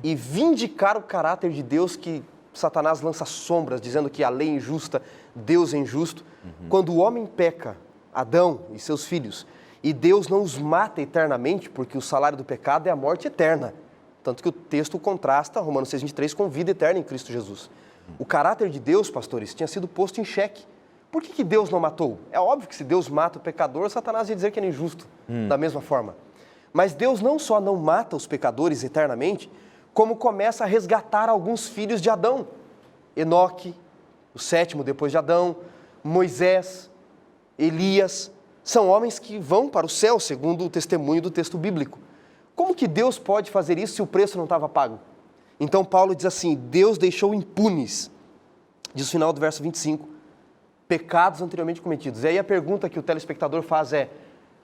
e vindicar o caráter de Deus que Satanás lança sombras, dizendo que a lei é injusta, Deus é injusto. Quando o homem peca, Adão e seus filhos, e Deus não os mata eternamente, porque o salário do pecado é a morte eterna. Tanto que o texto contrasta, Romanos 6:23, com vida eterna em Cristo Jesus. O caráter de Deus, pastores, tinha sido posto em xeque. Por que Deus não matou? É óbvio que se Deus mata o pecador, Satanás ia dizer que ele é injusto, da mesma forma. Mas Deus não só não mata os pecadores eternamente, como começa a resgatar alguns filhos de Adão. Enoque, o sétimo depois de Adão, Moisés, Elias, são homens que vão para o céu, segundo o testemunho do texto bíblico. Como que Deus pode fazer isso se o preço não estava pago? Então Paulo diz assim, Deus deixou impunes, diz o final do verso 25, pecados anteriormente cometidos. E aí a pergunta que o telespectador faz é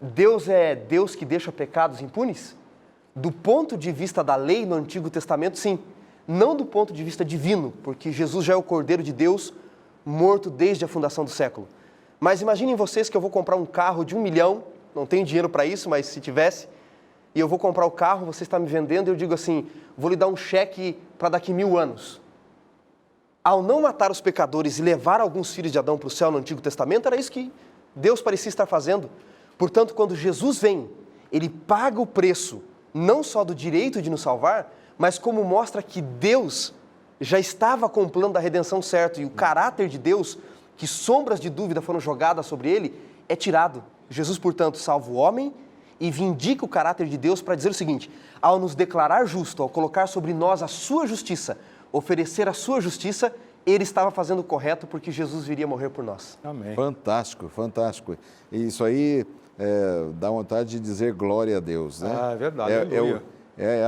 Deus que deixa pecados impunes? Do ponto de vista da lei no Antigo Testamento, sim. Não do ponto de vista divino, porque Jesus já é o Cordeiro de Deus, morto desde a fundação do século. Mas imaginem vocês que eu vou comprar um carro de 1 milhão, não tenho dinheiro para isso, mas se tivesse, e eu vou comprar o carro, você está me vendendo, e eu digo assim, vou lhe dar um cheque para daqui 1000 anos. Ao não matar os pecadores e levar alguns filhos de Adão para o céu no Antigo Testamento, era isso que Deus parecia estar fazendo. Portanto, quando Jesus vem, Ele paga o preço, não só do direito de nos salvar, mas como mostra que Deus já estava com o plano da redenção certo, e o caráter de Deus, que sombras de dúvida foram jogadas sobre Ele, é tirado. Jesus, portanto, salva o homem e vindica o caráter de Deus para dizer o seguinte, ao nos declarar justo, ao colocar sobre nós a sua justiça, oferecer a sua justiça, Ele estava fazendo o correto porque Jesus viria morrer por nós. Amém. Fantástico, fantástico. E isso aí dá vontade de dizer glória a Deus, né? Ah, é verdade, aleluia.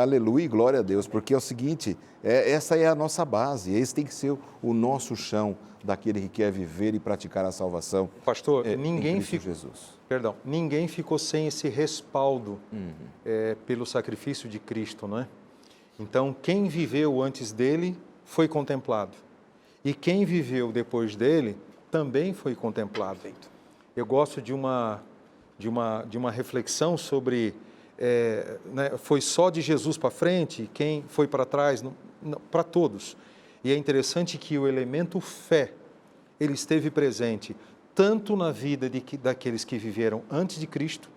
Aleluia e glória a Deus, porque é o seguinte, essa é a nossa base, esse tem que ser o nosso chão daquele que quer viver e praticar a salvação. Pastor, ninguém ficou sem esse respaldo pelo sacrifício de Cristo, não é? Então, quem viveu antes dele foi contemplado. E quem viveu depois dele também foi contemplado. Eu gosto de uma reflexão sobre, foi só de Jesus para frente, quem foi para trás, para todos. E é interessante que o elemento fé, ele esteve presente tanto na vida daqueles que viveram antes de Cristo,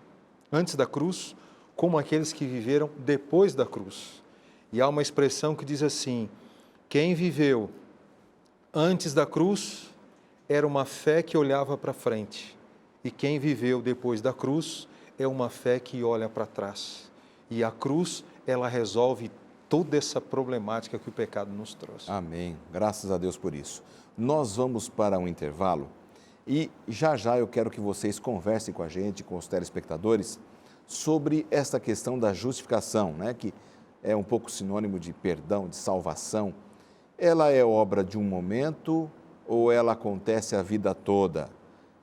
antes da cruz, como aqueles que viveram depois da cruz. E há uma expressão que diz assim, quem viveu antes da cruz era uma fé que olhava para frente, e quem viveu depois da cruz é uma fé que olha para trás. E a cruz, ela resolve toda essa problemática que o pecado nos trouxe. Amém. Graças a Deus por isso. Nós vamos para um intervalo e já eu quero que vocês conversem com a gente, com os telespectadores, sobre esta questão da justificação, né, que é um pouco sinônimo de perdão, de salvação. Ela é obra de um momento ou ela acontece a vida toda?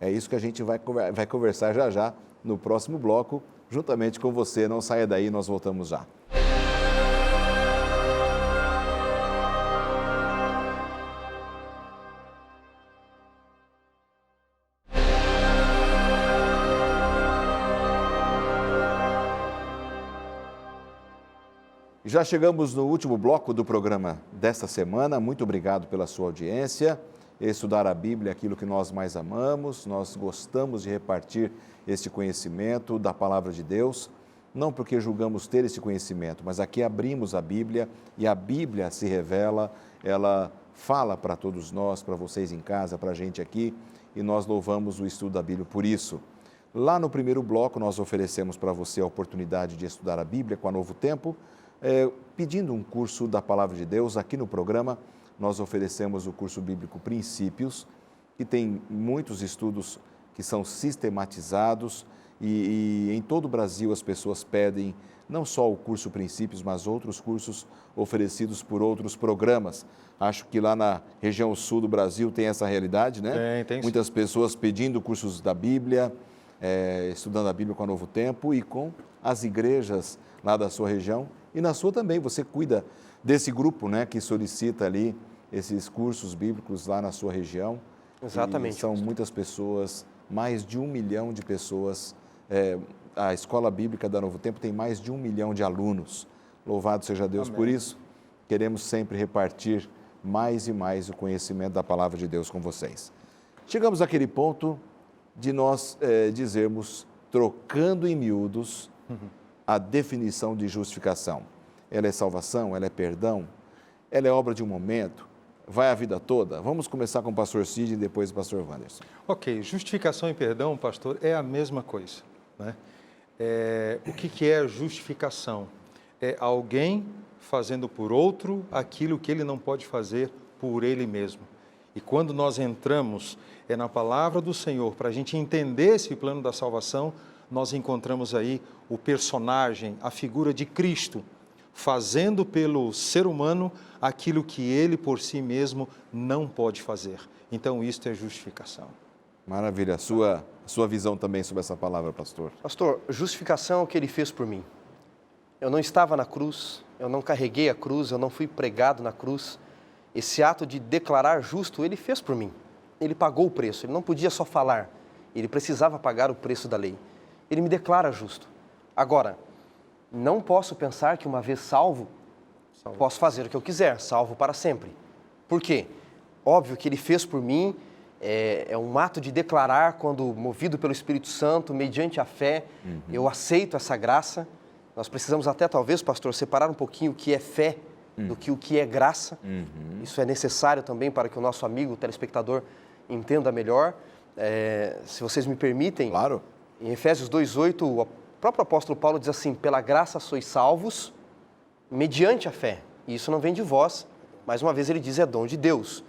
É isso que a gente vai conversar já já no próximo bloco, juntamente com você. Não saia daí, nós voltamos já. Já chegamos no último bloco do programa desta semana. Muito obrigado pela sua audiência. Estudar a Bíblia é aquilo que nós mais amamos. Nós gostamos de repartir este conhecimento da Palavra de Deus, não porque julgamos ter esse conhecimento, mas aqui abrimos a Bíblia e a Bíblia se revela, ela fala para todos nós, para vocês em casa, para a gente aqui, e nós louvamos o estudo da Bíblia por isso. Lá no primeiro bloco, nós oferecemos para você a oportunidade de estudar a Bíblia com a Novo Tempo, pedindo um curso da Palavra de Deus. Aqui no programa, nós oferecemos o curso bíblico Princípios, que tem muitos estudos que são sistematizados e em todo o Brasil as pessoas pedem não só o curso Princípios, mas outros cursos oferecidos por outros programas. Acho que lá na região sul do Brasil tem essa realidade, né? Tem muitas pessoas pedindo cursos da Bíblia, estudando a Bíblia com a Novo Tempo e com as igrejas lá da sua região. E na sua também, você cuida desse grupo, né, que solicita ali esses cursos bíblicos lá na sua região. Exatamente. E são muitas pessoas, mais de 1 milhão de pessoas. A Escola Bíblica da Novo Tempo tem mais de 1 milhão de alunos. Louvado seja Deus. Amém. Por isso, queremos sempre repartir mais e mais o conhecimento da Palavra de Deus com vocês. Chegamos àquele ponto de nós dizermos, trocando em miúdos, a definição de justificação. Ela é salvação, ela é perdão, ela é obra de um momento, vai a vida toda? Vamos começar com o pastor Cid e depois o pastor Wanderson. Ok, justificação e perdão, pastor, é a mesma coisa, né? O que é justificação? É alguém fazendo por outro aquilo que ele não pode fazer por ele mesmo. E quando nós entramos na palavra do Senhor, para a gente entender esse plano da salvação, nós encontramos aí o personagem, a figura de Cristo, fazendo pelo ser humano aquilo que ele por si mesmo não pode fazer. Então, isto é justificação. Maravilha. A sua visão também sobre essa palavra, pastor? Pastor, justificação é o que ele fez por mim. Eu não estava na cruz, eu não carreguei a cruz, eu não fui pregado na cruz. Esse ato de declarar justo, ele fez por mim. Ele pagou o preço, ele não podia só falar, ele precisava pagar o preço da lei. Ele me declara justo. Agora, não posso pensar que uma vez salvo, posso fazer o que eu quiser, salvo para sempre. Por quê? Óbvio que ele fez por mim, é um ato de declarar quando, movido pelo Espírito Santo, mediante a fé, eu aceito essa graça. Nós precisamos até, talvez, pastor, separar um pouquinho o que é fé do que o que é graça. Isso é necessário também para que o nosso amigo, o telespectador, entenda melhor. Se vocês me permitem... Claro. Em Efésios 2,8, o próprio apóstolo Paulo diz assim, pela graça sois salvos, mediante a fé. E isso não vem de vós, mais uma vez ele diz, é dom de Deus.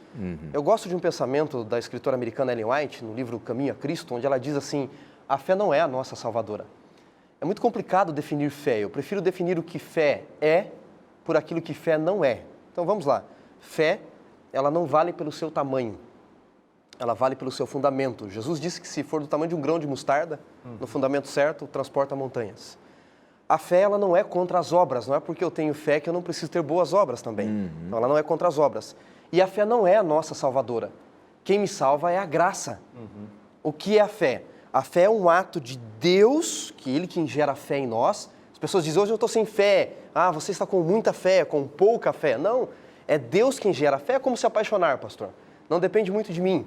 Eu gosto de um pensamento da escritora americana Ellen White, no livro Caminho a Cristo, onde ela diz assim, a fé não é a nossa salvadora. É muito complicado definir fé, eu prefiro definir o que fé é por aquilo que fé não é. Então vamos lá, fé, ela não vale pelo seu tamanho. Ela vale pelo seu fundamento. Jesus disse que se for do tamanho de um grão de mostarda, no fundamento certo, transporta montanhas. A fé, ela não é contra as obras, não é porque eu tenho fé que eu não preciso ter boas obras também. Então, ela não é contra as obras. E a fé não é a nossa salvadora. Quem me salva é a graça. O que é a fé? A fé é um ato de Deus, que Ele quem gera fé em nós. As pessoas dizem, hoje eu estou sem fé. Ah, você está com muita fé, com pouca fé. Não, é Deus quem gera fé. É como se apaixonar, pastor. Não depende muito de mim.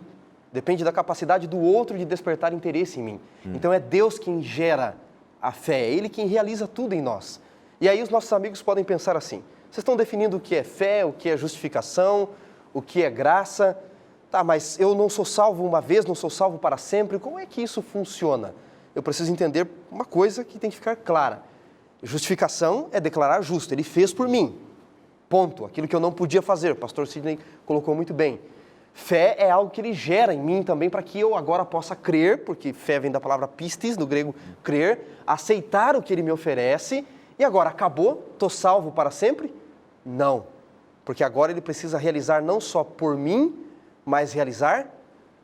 Depende da capacidade do outro de despertar interesse em mim. Então é Deus quem gera a fé, é Ele quem realiza tudo em nós. E aí os nossos amigos podem pensar assim, vocês estão definindo o que é fé, o que é justificação, o que é graça. Tá, mas eu não sou salvo uma vez, não sou salvo para sempre. Como é que isso funciona? Eu preciso entender uma coisa que tem que ficar clara. Justificação é declarar justo, Ele fez por mim. Ponto. Aquilo que eu não podia fazer, o pastor Sidney colocou muito bem. Fé é algo que ele gera em mim também para que eu agora possa crer, porque fé vem da palavra pistis, do grego crer, aceitar o que ele me oferece. E agora, acabou? Estou salvo para sempre? Não, porque agora ele precisa realizar não só por mim, mas realizar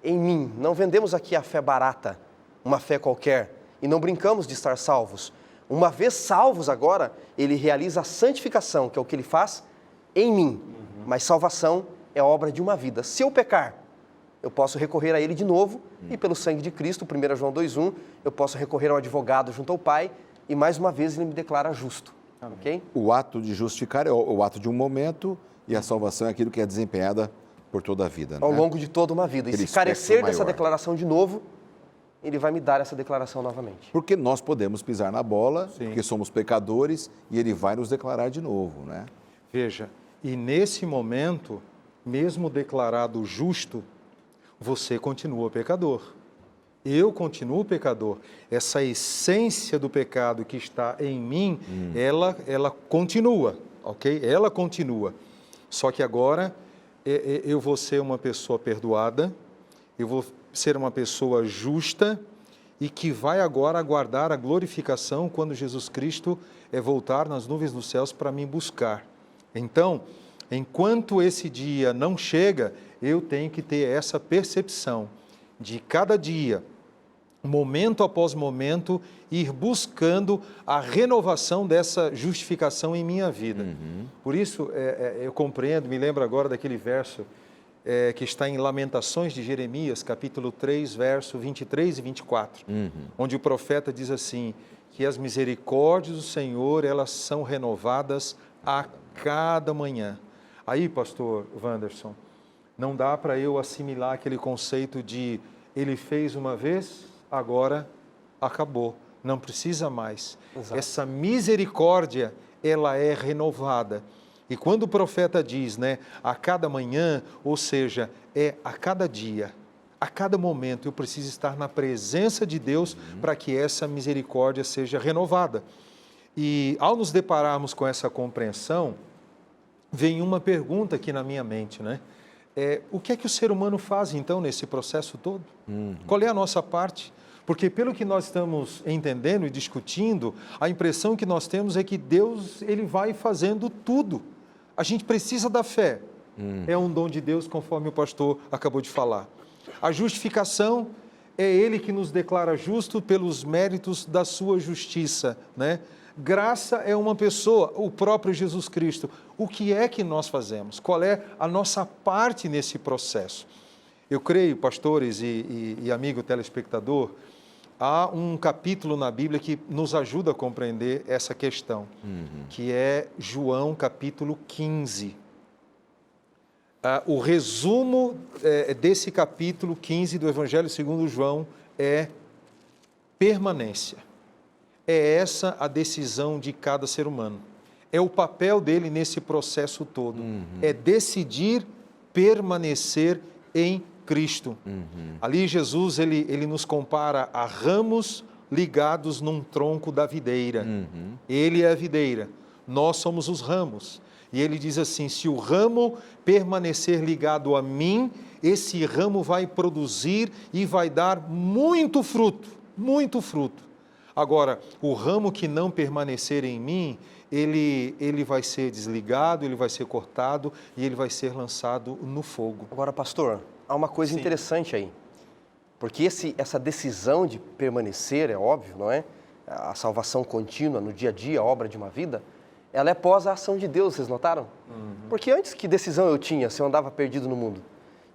em mim. Não vendemos aqui a fé barata, uma fé qualquer, e não brincamos de estar salvos. Uma vez salvos agora, ele realiza a santificação, que é o que ele faz em mim. Mas salvação é obra de uma vida. Se eu pecar, eu posso recorrer a ele de novo, e pelo sangue de Cristo, 1 João 2,1, eu posso recorrer ao advogado junto ao Pai, e mais uma vez ele me declara justo. Okay? O ato de justificar é o ato de um momento, e a salvação é aquilo que é desempenhada por toda a vida. Ao né? longo de toda uma vida. Aquele E se carecer espectro dessa maior. declaração de novo, ele vai me dar essa declaração novamente. Porque nós podemos pisar na bola, Sim. porque somos pecadores, e ele vai nos declarar de novo, né? Veja, e nesse momento, mesmo declarado justo, você continua pecador. Eu continuo pecador. Essa essência do pecado que está em mim, ela continua, ok? Ela continua. Só que agora eu vou ser uma pessoa perdoada, eu vou ser uma pessoa justa e que vai agora aguardar a glorificação quando Jesus Cristo voltar nas nuvens dos céus para me buscar. Então, enquanto esse dia não chega, eu tenho que ter essa percepção de cada dia, momento após momento, ir buscando a renovação dessa justificação em minha vida. Por isso, eu compreendo, me lembro agora daquele verso que está em Lamentações de Jeremias, capítulo 3, verso 23 e 24, onde o profeta diz assim, que as misericórdias do Senhor, elas são renovadas a cada manhã. Aí, pastor Wanderson, não dá para eu assimilar aquele conceito de ele fez uma vez, agora acabou, não precisa mais. Exato. Essa misericórdia, ela é renovada. E quando o profeta diz, né, a cada manhã, ou seja, é a cada dia, a cada momento, eu preciso estar na presença de Deus para que essa misericórdia seja renovada. E ao nos depararmos com essa compreensão, vem uma pergunta aqui na minha mente, né? O que é que o ser humano faz, então, nesse processo todo? Qual é a nossa parte? Porque pelo que nós estamos entendendo e discutindo, a impressão que nós temos é que Deus, ele vai fazendo tudo. A gente precisa da fé. É um dom de Deus, conforme o pastor acabou de falar. A justificação é Ele que nos declara justo pelos méritos da sua justiça, né? Graça é uma pessoa, o próprio Jesus Cristo. O que é que nós fazemos? Qual é a nossa parte nesse processo? Eu creio, pastores e amigo telespectador, há um capítulo na Bíblia que nos ajuda a compreender essa questão, que é João capítulo 15. O resumo desse capítulo 15 do Evangelho segundo João é permanência. É essa a decisão de cada ser humano. É o papel dele nesse processo todo. É decidir permanecer em Cristo. Ali Jesus, ele nos compara a ramos ligados num tronco da videira. Ele é a videira, nós somos os ramos. E ele diz assim, se o ramo permanecer ligado a mim, esse ramo vai produzir e vai dar muito fruto, muito fruto. Agora, o ramo que não permanecer em mim, ele vai ser desligado, ele vai ser cortado e ele vai ser lançado no fogo. Agora, pastor, há uma coisa interessante aí. Porque essa decisão de permanecer, é óbvio, não é? A salvação contínua no dia a dia, a obra de uma vida, ela é pós a ação de Deus, vocês notaram? Porque antes, que decisão eu tinha se eu andava perdido no mundo?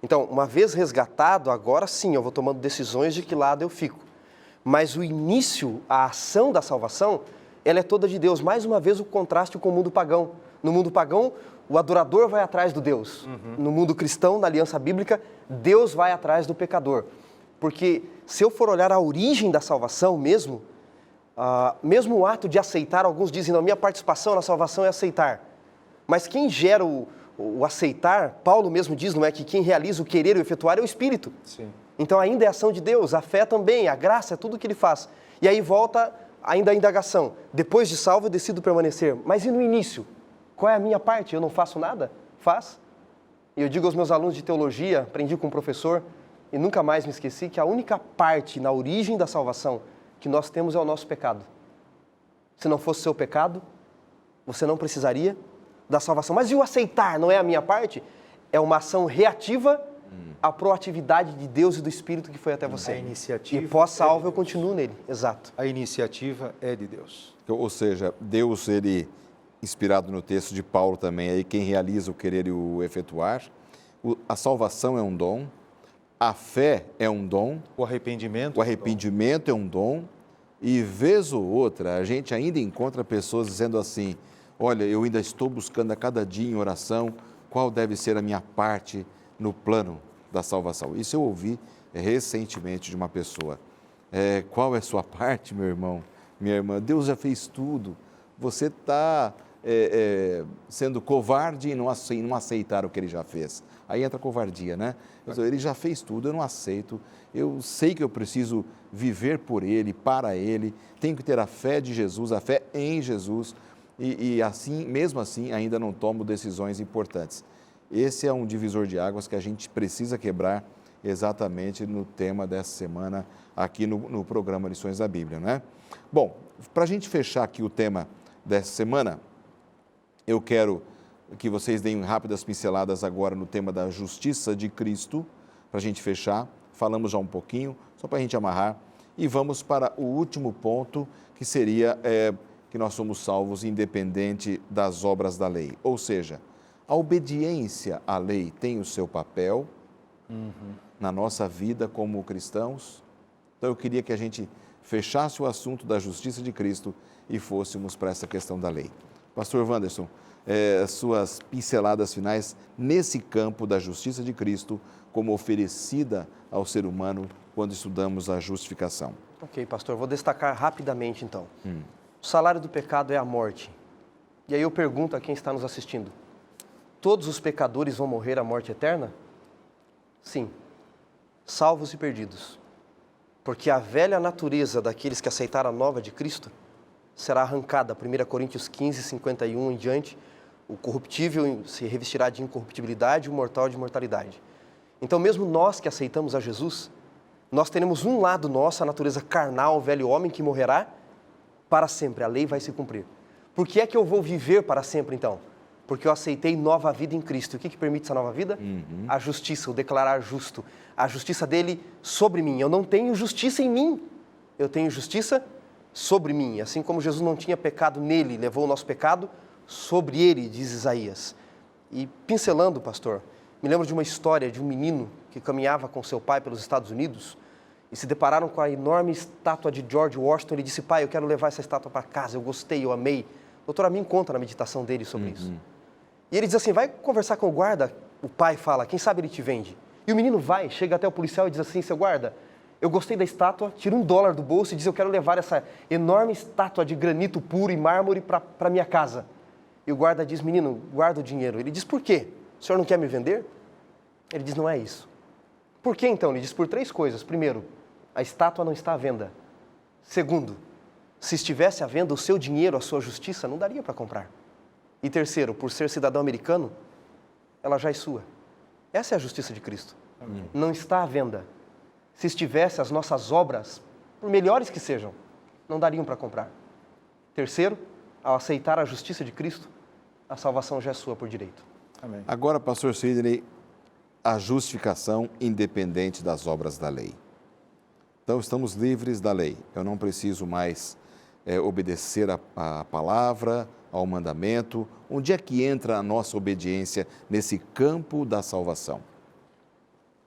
Então, uma vez resgatado, agora sim eu vou tomando decisões de que lado eu fico. Mas o início, a ação da salvação, ela é toda de Deus. Mais uma vez o contraste com o mundo pagão. No mundo pagão, o adorador vai atrás do Deus. No mundo cristão, na aliança bíblica, Deus vai atrás do pecador. Porque se eu for olhar a origem da salvação mesmo, mesmo o ato de aceitar, alguns dizem, não, minha participação na salvação é aceitar. Mas quem gera o aceitar, Paulo mesmo diz, não é, que quem realiza o querer e o efetuar é o Espírito. Sim. Então ainda é ação de Deus, a fé também, a graça, é tudo que ele faz. E aí volta ainda a indagação. Depois de salvo eu decido permanecer. Mas e no início? Qual é a minha parte? Eu não faço nada? Faz. E eu digo aos meus alunos de teologia, aprendi com um professor e nunca mais me esqueci, que a única parte na origem da salvação que nós temos é o nosso pecado. Se não fosse o seu pecado, você não precisaria da salvação. Mas e o aceitar, não é a minha parte? É uma ação reativa à proatividade de Deus e do Espírito que foi até você. A iniciativa e pós-salvo eu continuo nele, exato. A iniciativa é de Deus. Ou seja, Deus, ele, inspirado no texto de Paulo também, aí quem realiza o querer e o efetuar, a salvação é um dom, a fé é um dom, O arrependimento. é um dom, e vez ou outra a gente ainda encontra pessoas dizendo assim, olha, eu ainda estou buscando a cada dia em oração qual deve ser a minha parte no plano da salvação. Isso eu ouvi recentemente de uma pessoa. Qual é a sua parte, meu irmão, minha irmã? Deus já fez tudo. Você está sendo covarde em não aceitar o que Ele já fez. Aí entra a covardia, né? Ele já fez tudo, eu não aceito. Eu sei que eu preciso viver por Ele, para Ele. Tenho que ter a fé de Jesus, a fé em Jesus. E assim, mesmo assim, ainda não tomo decisões importantes. Esse é um divisor de águas que a gente precisa quebrar exatamente no tema dessa semana, aqui no programa Lições da Bíblia, né? Bom, para a gente fechar aqui o tema dessa semana, eu quero que vocês deem rápidas pinceladas agora no tema da justiça de Cristo, para a gente fechar. Falamos já um pouquinho, só para a gente amarrar. E vamos para o último ponto, que seria que nós somos salvos independente das obras da lei. Ou seja, a obediência à lei tem o seu papel na nossa vida como cristãos. Então eu queria que a gente fechasse o assunto da justiça de Cristo e fôssemos para essa questão da lei. Pastor Wanderson, suas pinceladas finais nesse campo da justiça de Cristo como oferecida ao ser humano quando estudamos a justificação. Ok, pastor, vou destacar rapidamente então. O salário do pecado é a morte. E aí eu pergunto a quem está nos assistindo, todos os pecadores vão morrer a morte eterna? Sim, salvos e perdidos. Porque a velha natureza daqueles que aceitaram a nova de Cristo será arrancada, 1 Coríntios 15, 51 em diante, o corruptível se revestirá de incorruptibilidade, o mortal de mortalidade. Então, mesmo nós que aceitamos a Jesus, nós teremos um lado nosso, a natureza carnal, o velho homem que morrerá para sempre, a lei vai se cumprir. Por que é que eu vou viver para sempre, então? Porque eu aceitei nova vida em Cristo. O que permite essa nova vida? A justiça, o declarar justo. A justiça dele sobre mim. Eu não tenho justiça em mim, eu tenho justiça sobre mim. Assim como Jesus não tinha pecado nele, levou o nosso pecado sobre ele, diz Isaías. E pincelando, pastor, me lembro de uma história de um menino que caminhava com seu pai pelos Estados Unidos e se depararam com a enorme estátua de George Washington. Ele disse, pai, eu quero levar essa estátua para casa, eu gostei, eu amei. O doutor Amin conta na meditação dele sobre isso. E ele diz assim, vai conversar com o guarda, o pai fala, quem sabe ele te vende. E o menino vai, chega até o policial e diz assim, seu guarda, eu gostei da estátua, tira $1 do bolso e diz, eu quero levar essa enorme estátua de granito puro e mármore para minha casa. E o guarda diz, menino, guarda o dinheiro. Ele diz, por quê? O senhor não quer me vender? Ele diz, não é isso. Por que então? Ele diz, por 3 coisas. Primeiro, a estátua não está à venda. Segundo, se estivesse à venda, o seu dinheiro, a sua justiça, não daria para comprar. E terceiro, por ser cidadão americano, ela já é sua. Essa é a justiça de Cristo. Não está à venda. Se estivesse, as nossas obras, por melhores que sejam, não dariam para comprar. Terceiro, ao aceitar a justiça de Cristo, a salvação já é sua por direito. Amém. Agora, pastor Sidney, a justificação independente das obras da lei. Então, estamos livres da lei. Eu não preciso mais obedecer a palavra, ao mandamento. Onde é que entra a nossa obediência nesse campo da salvação?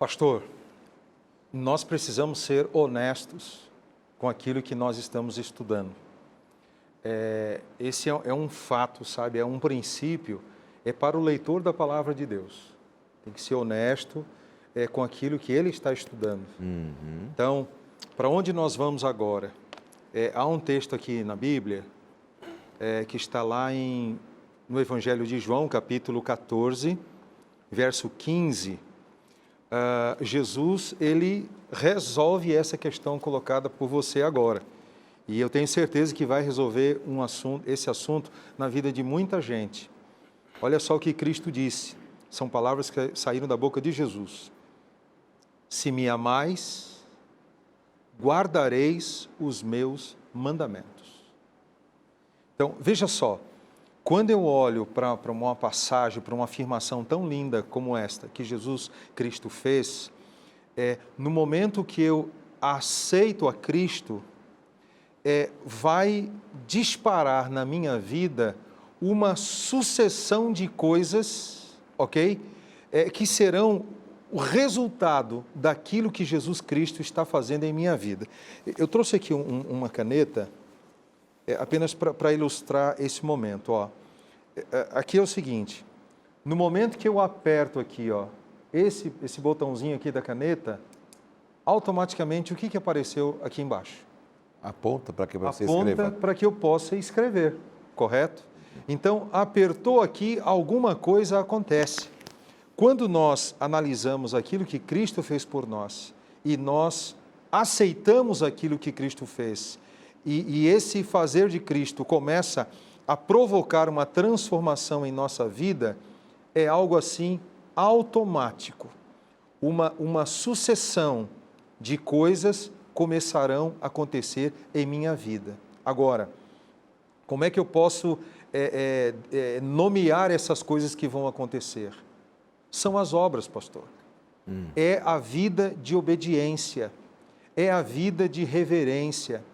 Pastor, nós precisamos ser honestos com aquilo que nós estamos estudando. Esse é um fato, sabe? É um princípio, para o leitor da palavra de Deus. Tem que ser honesto com aquilo que ele está estudando. Então, para onde nós vamos agora? Há um texto aqui na Bíblia que está lá no Evangelho de João, capítulo 14, verso 15. Jesus, ele resolve essa questão colocada por você agora. E eu tenho certeza que vai resolver esse assunto na vida de muita gente. Olha só o que Cristo disse. são palavras que saíram da boca de Jesus. Se me amais, guardareis os meus mandamentos. Então, veja só, quando eu olho para uma passagem, para uma afirmação tão linda como esta, que Jesus Cristo fez, no momento que eu aceito a Cristo, vai disparar na minha vida uma sucessão de coisas, ok? Que serão o resultado daquilo que Jesus Cristo está fazendo em minha vida. Eu trouxe aqui uma caneta, apenas para ilustrar esse momento. Ó. Aqui é o seguinte, no momento que eu aperto aqui, ó, esse botãozinho aqui da caneta, automaticamente o que apareceu aqui embaixo? Aponta para que você escreva. Aponta para que eu possa escrever, correto? Então, apertou aqui, alguma coisa acontece. Quando nós analisamos aquilo que Cristo fez por nós e nós aceitamos aquilo que Cristo fez e esse fazer de Cristo começa a provocar uma transformação em nossa vida, é algo assim automático. Uma sucessão de coisas começarão a acontecer em minha vida. Agora, como é que eu posso nomear essas coisas que vão acontecer? São as obras, pastor. É a vida de obediência, é a vida de reverência,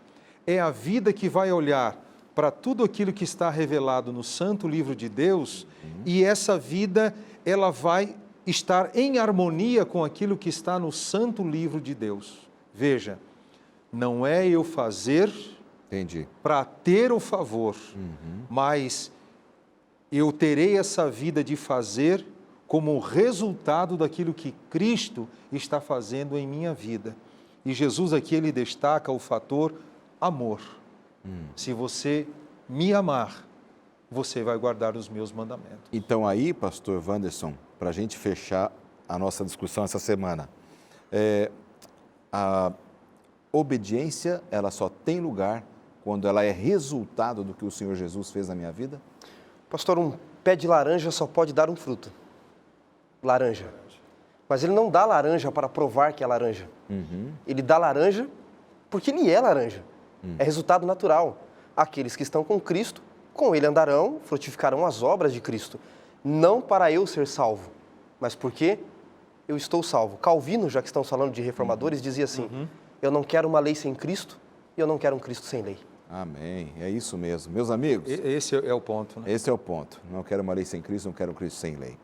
é a vida que vai olhar para tudo aquilo que está revelado no Santo Livro de Deus e essa vida, ela vai estar em harmonia com aquilo que está no Santo Livro de Deus. Veja, não é eu fazer para ter o favor, mas eu terei essa vida de fazer como resultado daquilo que Cristo está fazendo em minha vida. E Jesus aqui, ele destaca o fator amor. Se você me amar, você vai guardar os meus mandamentos. Então aí, pastor Wanderson, para a gente fechar a nossa discussão essa semana, a obediência, ela só tem lugar quando ela é resultado do que o Senhor Jesus fez na minha vida? Pastor, um pé de laranja só pode dar um fruto. Laranja. Mas ele não dá laranja para provar que é laranja. Ele dá laranja porque ele é laranja. É resultado natural. Aqueles que estão com Cristo, com ele andarão, frutificarão as obras de Cristo. Não para eu ser salvo, mas porque eu estou salvo. Calvino, já que estamos falando de reformadores, dizia assim, eu não quero uma lei sem Cristo e eu não quero um Cristo sem lei. Amém, é isso mesmo. Meus amigos... Esse é o ponto, né? Esse é o ponto. Não quero uma lei sem Cristo, não quero um Cristo sem lei.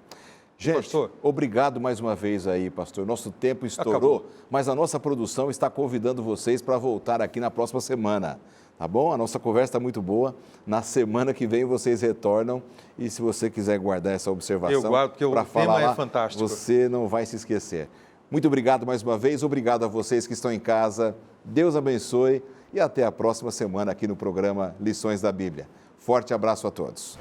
Gente, pastor, obrigado mais uma vez aí, pastor. Nosso tempo estourou, acabou. Mas a nossa produção está convidando vocês para voltar aqui na próxima semana, tá bom? A nossa conversa está muito boa. Na semana que vem vocês retornam e se você quiser guardar essa observação... Eu guardo, porque o tema é fantástico. Você não vai se esquecer. Muito obrigado mais uma vez, obrigado a vocês que estão em casa. Deus abençoe e até a próxima semana aqui no programa Lições da Bíblia. Forte abraço a todos.